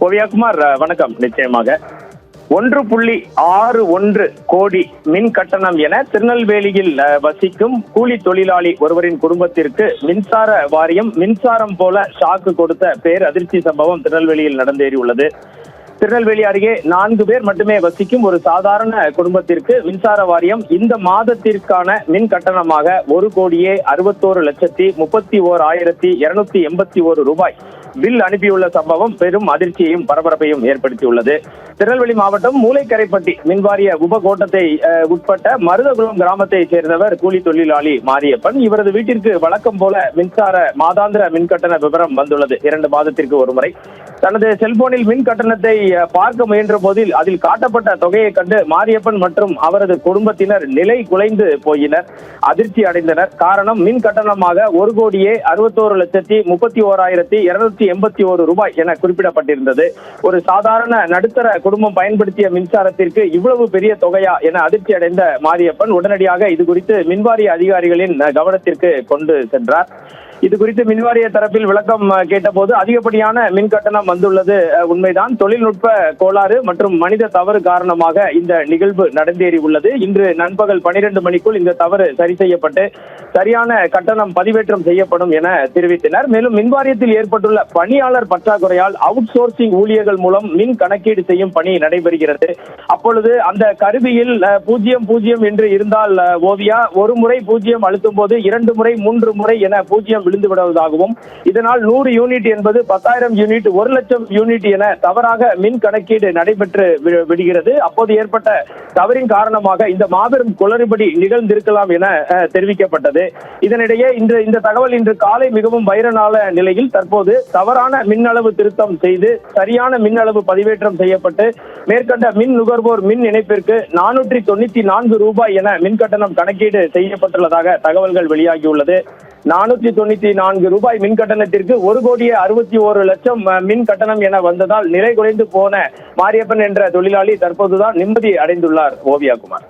ஓவியாகுமார், வணக்கம். நிச்சயமாக 1.61 கோடி மின் கட்டணம் என திருநெல்வேலியில் வசிக்கும் கூலி தொழிலாளி ஒருவரின் குடும்பத்திற்கு மின்சார வாரியம் மின்சாரம் போல ஷாக்கு கொடுத்த பேர் அதிர்ச்சி சம்பவம் திருநெல்வேலியில் நடந்தேறியுள்ளது. திருநெல்வேலி அருகே 4 பேர் மட்டுமே வசிக்கும் ஒரு சாதாரண குடும்பத்திற்கு மின்சார வாரியம் இந்த மாதத்திற்கான மின் கட்டணமாக 1,61,31,281 ரூபாய் பில் அனுப்பியுள்ள சம்பவம் பெரும் அதிர்ச்சியையும் பரபரப்பையும் ஏற்படுத்தியுள்ளது. திருநெல்வேலி மாவட்டம் மூளைக்கரைப்பட்டி மின்வாரிய உபகோட்டத்தை உட்பட்ட மருதகுளம் கிராமத்தை சேர்ந்தவர் கூலி தொழிலாளி மாரியப்பன். இவரது வீட்டிற்கு வழக்கம் போல மின்சார மாதாந்திர மின்கட்டண விவரம் வந்துள்ளது. 2 மாதத்திற்கு ஒரு முறை தனது செல்போனில் மின் கட்டணத்தை பார்க்க முயன்ற போதில் அதில் காட்டப்பட்ட தொகையை கண்டு மாரியப்பன் மற்றும் அவரது குடும்பத்தினர் நிலை குலைந்து போயினர், அதிர்ச்சி அடைந்தனர். காரணம், மின் கட்டணமாக 1,61,31,281 ரூபாய் என குறிப்பிடப்பட்டிருந்தது. ஒரு சாதாரண நடுத்தர குடும்பம் பயன்படுத்திய மின்சாரத்திற்கு இவ்வளவு பெரிய தொகையா என அதிர்ச்சி அடைந்த மாரியப்பன் உடனடியாக இது குறித்து மின்வாரிய அதிகாரிகளின் கவனத்திற்கு கொண்டு சென்றார். இது குறித்து மின்வாரிய தரப்பில் விளக்கம் கேட்டபோது அதிகப்படியான மின் கட்டணம் வந்துள்ளது உண்மைதான். தொழில்நுட்ப கோளாறு மற்றும் மனித தவறு காரணமாக இந்த நிகழ்வு நடந்தேறி உள்ளது. இன்று நண்பகல் 12 மணிக்குள் இந்த தவறு சரி செய்யப்பட்டு சரியான கட்டணம் பதிவேற்றம் செய்யப்படும் என தெரிவித்தனர். மேலும் மின்வாரியத்தில் ஏற்பட்டுள்ள பணியாளர் பற்றாக்குறையால் அவுட் சோர்சிங் ஊழியர்கள் மூலம் மின் கணக்கீடு செய்யும் பணி நடைபெறுகிறது. அப்பொழுது அந்த கருவியில் 00 என்று இருந்தால் ஓவியா, ஒரு முறை 0 அழுத்தும் போது 2 முறை 3 முறை என 0 விழுந்து விடுவதாகவும், இதனால் 100 யூனிட் என்பது 10,000 யூனிட், 1,00,000 யூனிட் என தவறாக மின் கணக்கீடு நடைபெற்று விடுகிறது. அப்போது ஏற்பட்ட தவறின் காரணமாக இந்த மாபெரும் குளறுபடி நிகழ்ந்திருக்கலாம் என தெரிவிக்கப்பட்டது. இதனிடையே இந்த தகவல் இன்று காலை மிகவும் வைரலான நிலையில் தற்போது தவறான மின் அளவு திருத்தம் செய்து சரியான மின் அளவு பதிவேற்றம் செய்யப்பட்டு மேற்கண்ட மின் நுகர்வோர் மின் இணைப்பிற்கு 494 ரூபாய் என மின் கட்டணம் கணக்கீடு செய்யப்பட்டுள்ளதாக தகவல்கள் வெளியாகியுள்ளது. 494 ரூபாய் மின் கட்டணத்திற்கு 1,61,00,000 மின் கட்டணம் என வந்ததால் நிலை குலைந்து போன மாரியப்பன் என்ற தொழிலாளி தற்போதுதான் நிம்மதி அடைந்துள்ளார். ஓவியாகுமார்.